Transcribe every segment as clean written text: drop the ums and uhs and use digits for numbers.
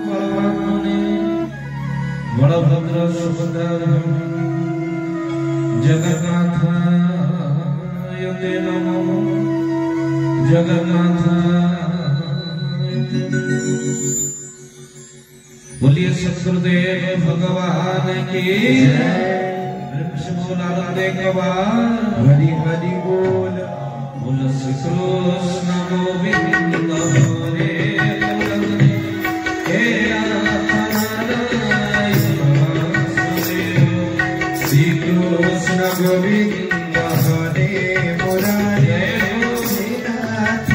परमात्मने बलभद्र सुभद्रा जगन्नाथाय ते नमः जगन्नाथाय ते नमः। बोलिए सतगुरुदेव भगवान की हरि हरि बोल। बोल श्री कृष्ण गोविंद हरे हे श्री कृष्ण गोविंद हरे मुरारे नाथ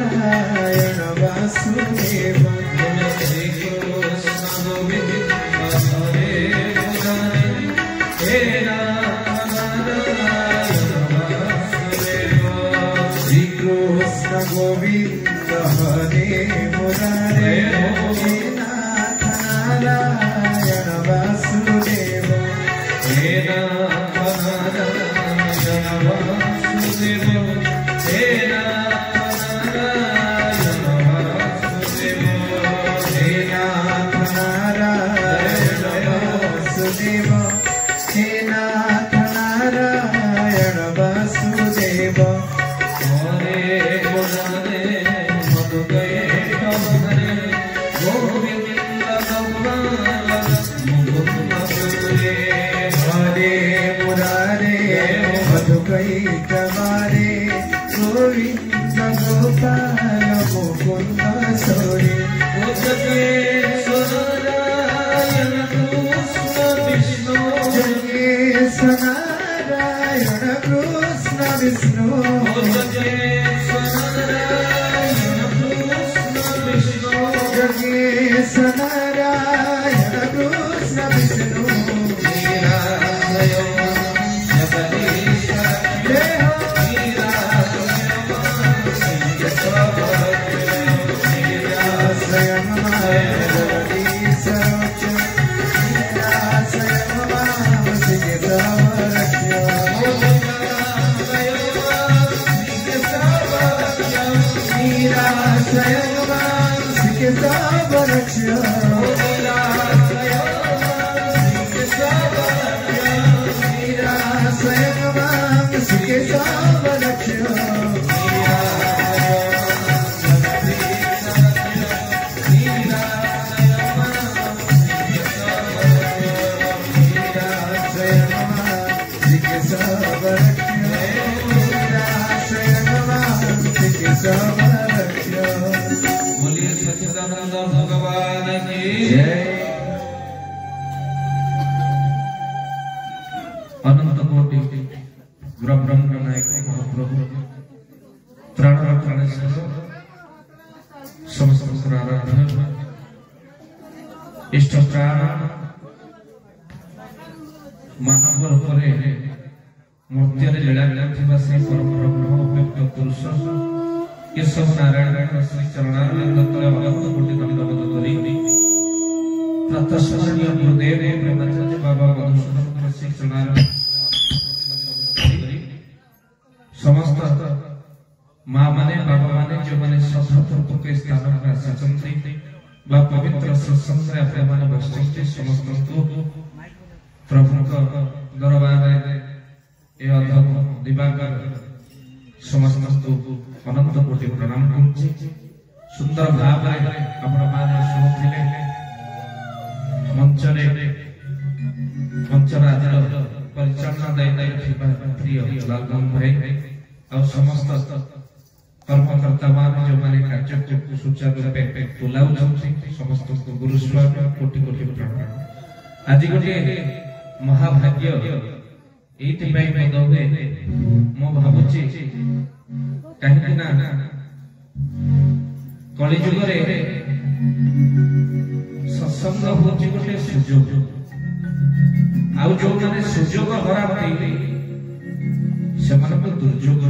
नारायण वासुदेव। श्री कृष्ण गोविंद हरे मुरारे हे श्री कृष्ण गोविंद हरे मुरारे नाथ नारायण वासुदेव। हे नाथ नारायण वासुदेव हे नाथ नारायण वासुदेव हे नाथ नारायण वासुदेव हे नाथ नारायण वासुदेव। हरे मुरारे मधुकये हरे गोविंद भगवान मुकुंद हरे। हरे मुरारे मधुकये हरे गोविंद गोपाल मुकुंद हरे। नारायण कृष्ण विष्णु नारायण कृष्ण विष्णु जगेश नारायण कृष्ण विष्णु। बोलिए सच्चिदानंद भगवान की जय। अनंत कोटि ब्रह्म नायक महाप्रभु प्राण प्राणेश्वर समस्त आराध्य इष्ट प्राण मानव रूपे मूर्ति लीला लीला से परम ब्रह्म व्यक्त पुरुष केशव नारायण श्री चरणारविंद तले अनंत कोटि दंडवत करी प्रतस्मरणीय गुरुदेव ब्रह्मचार्य बाबा मधुसूदन श्री चरणारविंद समस्त माँ माने बाबा माने जो माने सत्संग के स्थान पर आसचंती बा पवित्र सत्संग रे अपने माने बसचंती समस्त को प्रभु को दरबार रे ए अधम दिवाकर समस्त को अनंत कोटि प्रणाम करूची। सुंदर भाव रे आपण माने सुनथिले मंचराजर परिचालना दायित्व थिबा प्रिय लालगंग भाई और समस्त कर्मकर्ता मान जो माने कार्य को सुचारू रूपे तुलाउ समस्त को गुरु स्वामी कोटि कोटि प्रणाम। आज गोटे महाभाग्य एइति पई बदौबे मो भाबुची कहीं ना कलि जुग रे सत्संग होची गोटे सुजोग आउ जो माने सुजोग हराती से दुर्जोग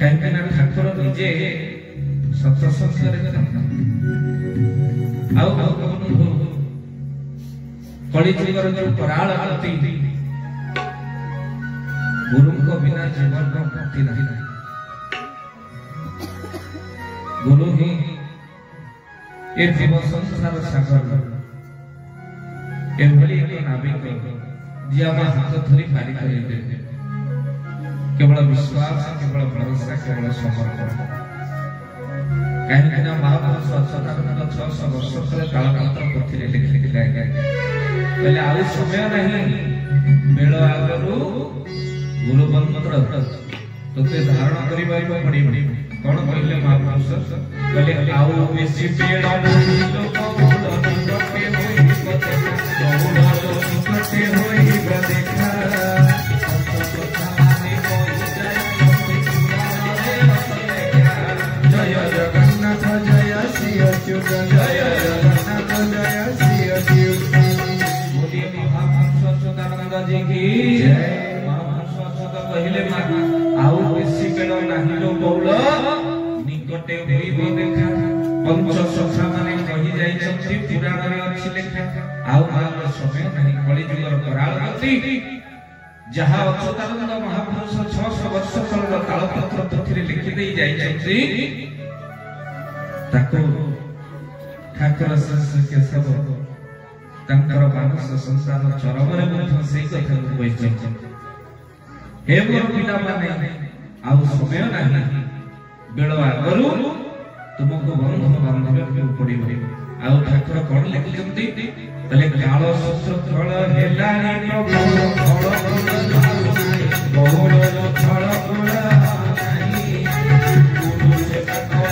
कहीं ना ठाकुर निजे सत्संग कलि जुगर जो कराल गति गुरु को बिना जीवन को मुक्ति नहीं। गुरु ही ए जीव संसार सागर एभली एक नाविक जे हम हाथ धरी पारी करिले केवल विश्वास केवल भरोसा केवल समर्पण कहीं ना महापुरुष अच्युतानंद 600 वर्ष तले तालपत्र पोथी लिखिथिले पहले आउ समय नहीं बेल आगरू गुरु मंत्र तोते धारण करिबा पड़ी कौन कहले महापुरुष कहले आउ बेसी पेड़ लोक बोल निकटे होई निकटे होई देखा जय जगन्नाथ जय श्री अच्युत जय जगन्नाथ जय श्री अच्युत बोलिए महापुरुष अच्युतानंद जी की जय। महापुरुष अच्युत कहले आउ बेसी पेड़ नाही लो बौल निकटे होई देखा पंच सखा माने कहि जाई छथि पुराण रे अछि लेखा आउ आलो समय नाही कली जुगर कराल गति जहा अच्युतानंद महापुरुष 600 वर्ष तलर तालपत्र पोथी लिखि देई जाई छथि ताको ठाकुर संस्कृत के सब तंकर मानस संसार चरम रे मध्य सेई कथा कहै हे मोर पिला माने आउ समय नाही बेल आगरू तुमको बंधु बांधवे पड़िबो आउ ठाकुर कोन लिखिजंती तले काल शस्त्र फल हेलानी प्रभु फल बहुल फल फल नाही गुरु से कथो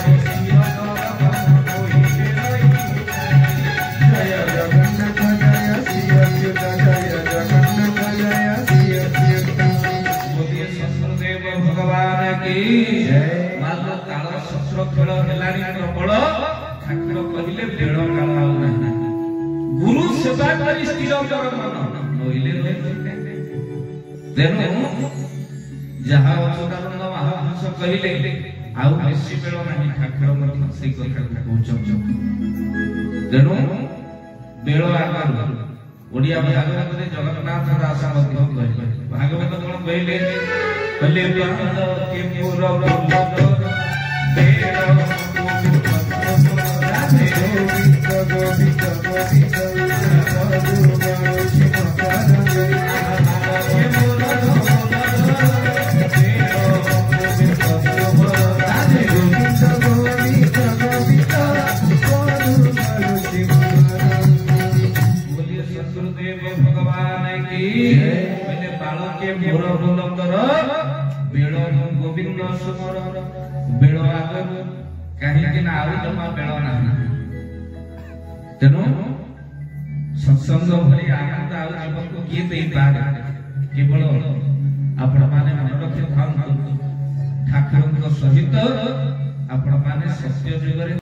जय जगन्नाथ जय श्री अच्युत जय जगन्नाथ जय श्री अच्युत बोलिए ससुरदेव भगवान की जय। मात्र काल शस्त्र खेल हेलानी प्रबल ठाकुर कहले बेल काल आउ नाही गुरु सेवा करी स्थिर कर मन नइले तेनु जहा अच्युतानंद महापुरुष कहले आउ बेसी बेल नाही ठाकुर मत सेई कथा कहउछ तेनु बेल आगर ओडिया भागवत रे जगन्नाथ दास मध्य कहले भागवत कोन कहले कहले के पूरा बोल भगवान की बाल के मोर बोलकर बेल गोविंद सुमर बेल आगर कहीं आउ जमा बेल ना तेणु सत्संग भली आनंद आउ जीवन को किए दे पारे केवल आपण माने मन रखि थांतु ठाकुरଙ୍କ सहित आपण माने सत्य जुगरे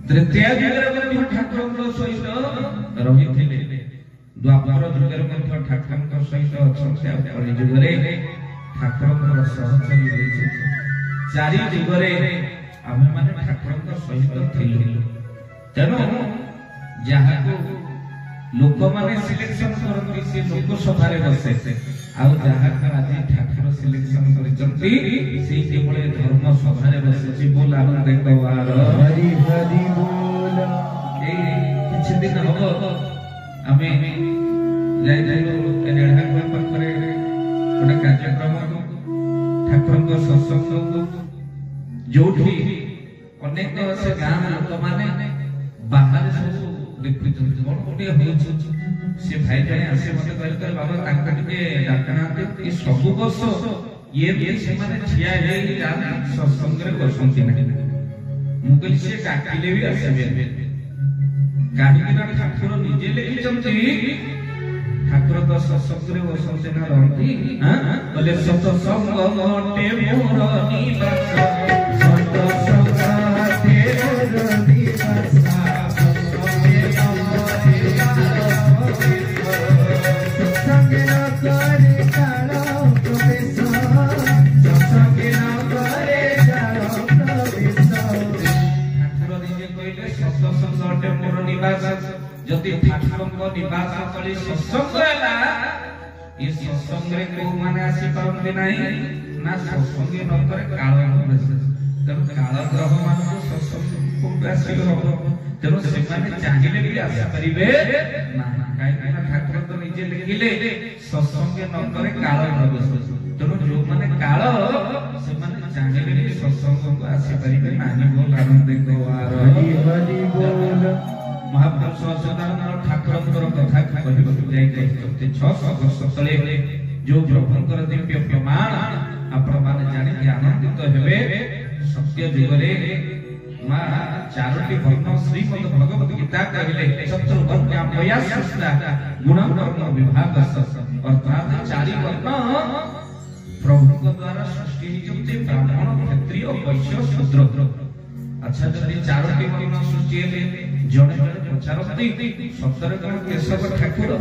तृतीय जुगरे ମଧ୍ୟ ठाकुरଙ୍କ सहित रहिथिले द्वापर जुगरे ମଧ୍ୟ ठाकुरଙ୍କ सहित अछंसे कଳି जुगरे ठाकुरଙ୍କ सहचरी होइছে चारि जुगरे आमे माने ठाकुरଙ୍କ सहित थिलु तेणु जहा को लोक माने सिलेक्शन करती से लोक सभा रे बसे आउ जहा का आज ठाकुर सिलेक्शन करिसंती से केवल धर्म सभा रे बसे बोल आनंद गवार हरि हरि बोल ए किछ दिन हो आमे जाय एडेढ़ा को पाखरे ओटा कार्यक्रम ठाकुरଙ୍କ सत्संग जोठी अनेक से गाम लोक माने बाहर सब देखुଛନ୍ତି कोन कोटे होछ से भाई जने आसे मते कहले बाबा तांका टिके डाकनाते ई सब वर्ष ये से माने छिया हे जान सत्संग रे बसंती नहीं मुगल से काकिले भी आसे काहे ना ठाकुर निजे लिखिଛନ୍ତି ठाकुर तो सत्संग रे बसंती ना रहती हां बोले सत्संग मोटे मोर निवास सत्संग ते मोर निवास जदि ठाकुरଙ୍କ निवास कली सत्संग हैला ये सत्संग रे को माने आसी परंती नाही ना सत्संग न करे काल ग्रह तब काल ग्रह मान ଆସିବ ତେଣୁ ସେମାନେ ଚାହିଁଲେ ବି ଆସିପାରିବେ ନାହିଁ କାହିଁକିନା ଠାକୁର ତ ନିଜେ ଲେଖିଲେ ସତ୍ସଙ୍ଗ ନ କରେ କାଳ ପ୍ରବେଶ ତେଣୁ ଯୋଉମାନେ କାଳ ସେମାନେ ଚାହିଁଲେ ବି ସତ୍ସଙ୍ଗକୁ ଆସିପାରିବେ ନାହିଁ ବୋଲ ଆନନ୍ଦ ମହାପୁରୁଷ ସଦାନନ୍ଦ ଠାକୁରଙ୍କର କଥା କହିବାକୁ ଯାଇ କହିଛନ୍ତି 600 ବର୍ଷ ତଳେ ଯୋଉ ପ୍ରଭୁଙ୍କର ଦିବ୍ୟ ପ୍ରମାଣ ଆପଣମାନେ ଜାଣିକି ଆନନ୍ଦିତ ହେବେ ସତ୍ୟ ଯୁଗରେ ମା ଚାରୋଟି ବର୍ଣ୍ଣ ଶ୍ରୀମଦ ଭଗବତ ଗୀତା କହିଲେ ଚତୁର୍ବର୍ଣ୍ଣ ବୟାସସ୍ତା ଗୁଣ କର୍ମ ବିଭାଗ ଅର୍ଥାତ୍ ଚାରି ବର୍ଣ୍ଣ ପ୍ରଭୁଙ୍କ ଦ୍ୱାରା ସୃଷ୍ଟି ହେଇଛନ୍ତି ବ୍ରାହ୍ମଣ କ୍ଷତ୍ରିୟ ବୈଶ୍ୟ ଶୂଦ୍ର ଆଚ୍ଛା ଯଦି ଚାରୋଟି ବର୍ଣ୍ଣ ସୃଷ୍ଟି ହେଲେ ଜଣେ ଜଣେ ପଚାରନ୍ତି ସତରେ କଣ କେଶବ ଠାକୁର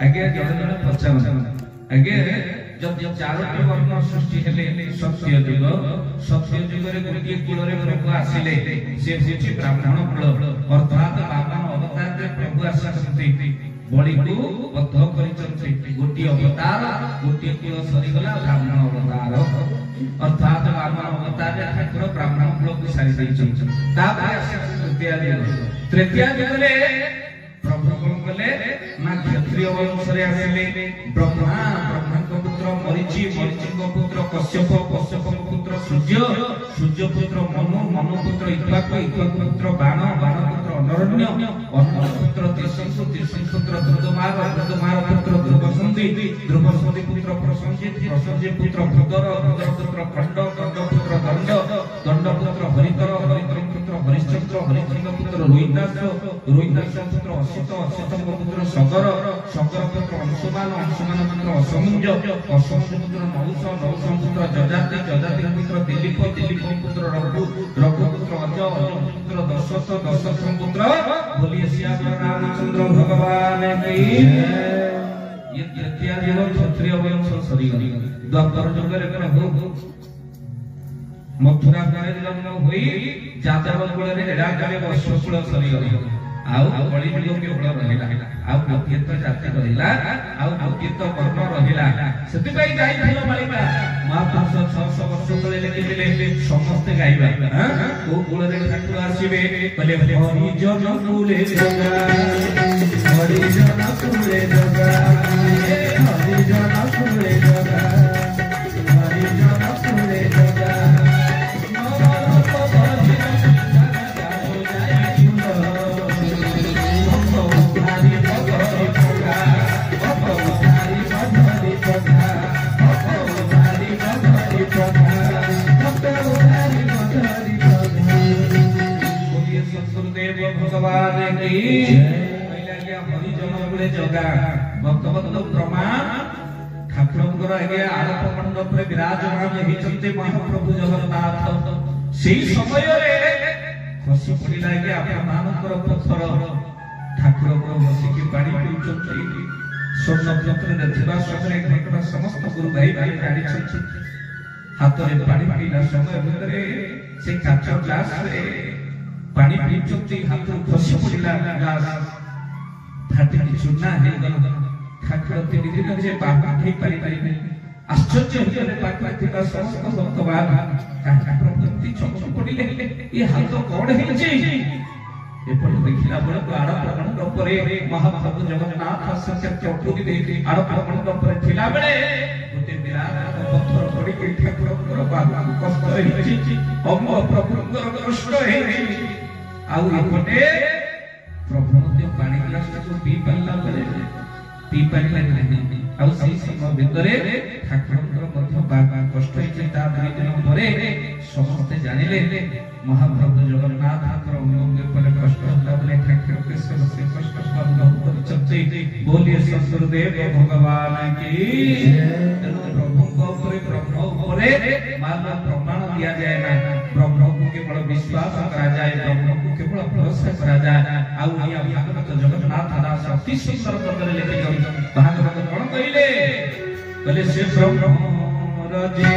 ଆଜ୍ଞା ଜଣେ ଜଣେ ପଚାରନ୍ତି ଆଜ୍ଞା ଯଦି ଚାରୋଟି ବର୍ଣ୍ଣ ସୃଷ୍ଟି ହେଲେ ସତ୍ୟ ଯୁଗରେ ଗୋଟିଏ କୂଳରେ ପ୍ରଭୁ ଆସିଲେ ସେ ହେଉଛି ବ୍ରାହ୍ମଣ କୂଳ ଅର୍ଥାତ୍ ବାମନ ଅବତାରରେ ପ୍ରଭୁ ଆସିଛନ୍ତି ବଳିକୁ ବଦ୍ଧ କରିଛନ୍ତି ଗୋଟିଏ ଅବତାର ଗୋଟିଏ କୂଳ ସରିଗଲା ବ୍ରାହ୍ମଣ ଅବତାର ଅର୍ଥାତ୍ ବାମନ ଅବତାରରେ ଠାକୁର ବ୍ରାହ୍ମଣ କୂଳକୁ ସାରି ଦେଇଛନ୍ତି ତାପରେ ତୃତୀୟ ଯୁଗରେ ପ୍ରଭୁ କଣ କଲେ ନା କ୍ଷତ୍ରିୟ ବଂଶରେ ଆସିଲେ ବ୍ରହ୍ମାଙ୍କ ପୁତ୍ର ମରିଚିଙ୍କ ପୁତ୍ର କଶ୍ୟପ କଶ୍ୟପଙ୍କ ପୁତ୍ର ସୂର୍ଯ୍ୟ ପୁତ୍ର ମନୁ ପୁତ୍ର ଇକ୍ଷ୍ୱାକୁ ପୁତ୍ର ବାଣ ପୁତ୍ର ଅନରଣ୍ୟ ପୁତ୍ର ତ୍ରିଶଂସୁ ପୁତ୍ର ଧୃତମାର ପୁତ୍ର ଧ୍ରୁବସନ୍ଧି ପୁତ୍ର ପ୍ରସଞ୍ଜିତ ପୁତ୍ର ଭଦ୍ର ପୁତ୍ର ଖଣ୍ଡ ପୁତ୍ର ଦଣ୍ଡ ପୁତ୍ର ହରିତର ପୁତ୍ର ହରିଶ୍ଚନ୍ଦ୍ର ପୁତ୍ର ରୋହିଦାସ ପୁତ୍ର ଅସିତଙ୍କ ପୁତ୍ର ସଗର ପୁତ୍ର ଅଂଶୁମାନ ପୁତ୍ର ଅସମୁଞ୍ଜ ପୁତ୍ର ନହୁଷ ପୁତ୍ର ଯଜାତି ପୁତ୍ର ଦିলীପ ପୁତ୍ର ରଘୁ ପୁତ୍ର ଅଜ ପୁତ୍ର ଦଶରଥ ପୁତ୍ର ବୋଲିଏ ଶ୍ୟାମ ରାମଚନ୍ଦ୍ର ଭଗବାନ କି ये तृतीय युग क्षत्रिय वंश सरीगली द्वापर युगरे प्रभु मथुरा गारे जन्म होई जादव कुलरे एडाकारे वर्ष कुल सरीगली आउ कली युग केवल रहिला आउ गोटिएत जाति रहिला आउ गोटिएत वर्ण रहिला सेति पई जाई थिलो मालिका महापुरुष 600 वर्ष तले लेखिले समस्त गाइबा को कुलरे ठाकुर आसीबे कहले हरि जन कुले जगा हरि जन कुले जगा हरि जन कुले जगा हरि जन कुले जगा भगवान की हरिजन गुड़े जगा भक्तबंधु प्रमाण ठाकुर आरोप मंडप विराजमान होती महाप्रभु जगन्नाथ से समय खसी पड़ा आपंकर पत्थर ठाकुर बसिकी पानी पीछे स्वर्ण पत्र समय घटना समस्त गुरु भाई भाई जानी हाथ में पानी पीला समय भितर से काच ग्लास पानी पीछे हाथ खसी पड़ा ग्लास फाटी चूना ठाकुर तीन दिन से पाखी पारि आश्चर्य होते पाखी समस्त भक्तवान ठाकुर प्रति चमक पड़े ये हाथ कौन है देखला बेलू आड़प मंडप महाप्रभु जगन्नाथ चौपुरी आड़प मंडप थिला बेले गोटे विराट पत्थर पड़ी ठाकुर कष्ट अंग प्रभुंर कष्ट आउटे प्रभु पानी ग्लास पी पारा बेले पी पारे समय भितर ठाकुर कष्ट दुई दिन पर समस्ते जानिले महाप्रभु जगन्नाथ कष्ट होला ठाकुर कष्ट बोलिए ससुरदेव भगवान की प्रमाण दिया जाए ना ब्रह्म को केवल विश्वास करा जाए ब्रह्म को केवल भरोसा करा जाए भागवत जगन्नाथ दास अति सुंदर पदरे लिखि भागवत कौन कहले बोले से ब्रह्म रजे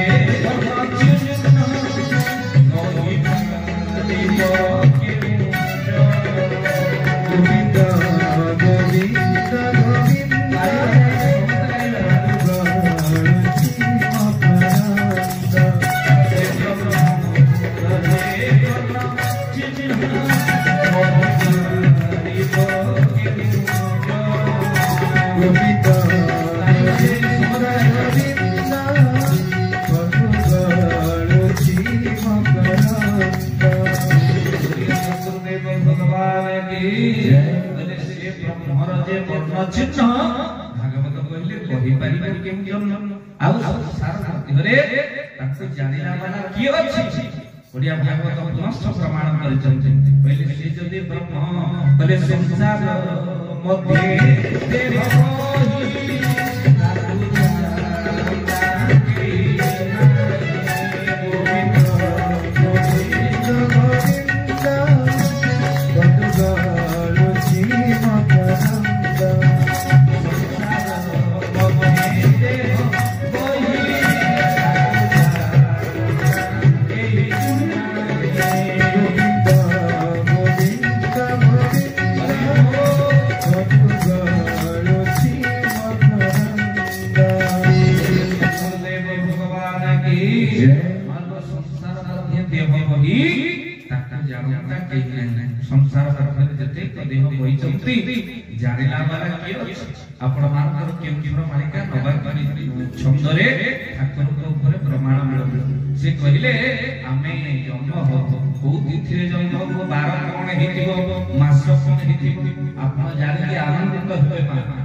बोले से ब्रह्मर जे वर्ण चिन्ह भागवत कहले कहि पारिबो केम जन्म आ संसार मध्यरे ताको जानिला वाला किए अछि ओडिया भागवत पुनश्च प्रमाण करिसथि पहिले से जदि ब्रह्म बोले संसार मध्य देव संसार जते देह होइचंती जानिला वाला कियो आपण मानकर केमकिर मालिका नबार छंदरे ठाकुर को ऊपर प्रमाण मिलबो से कहिले आमे जन्म हो को तिथिरे जन्म हो 12 कोन हेतिबो मास कोन हेतिबो आपण जानि आनंदित होबे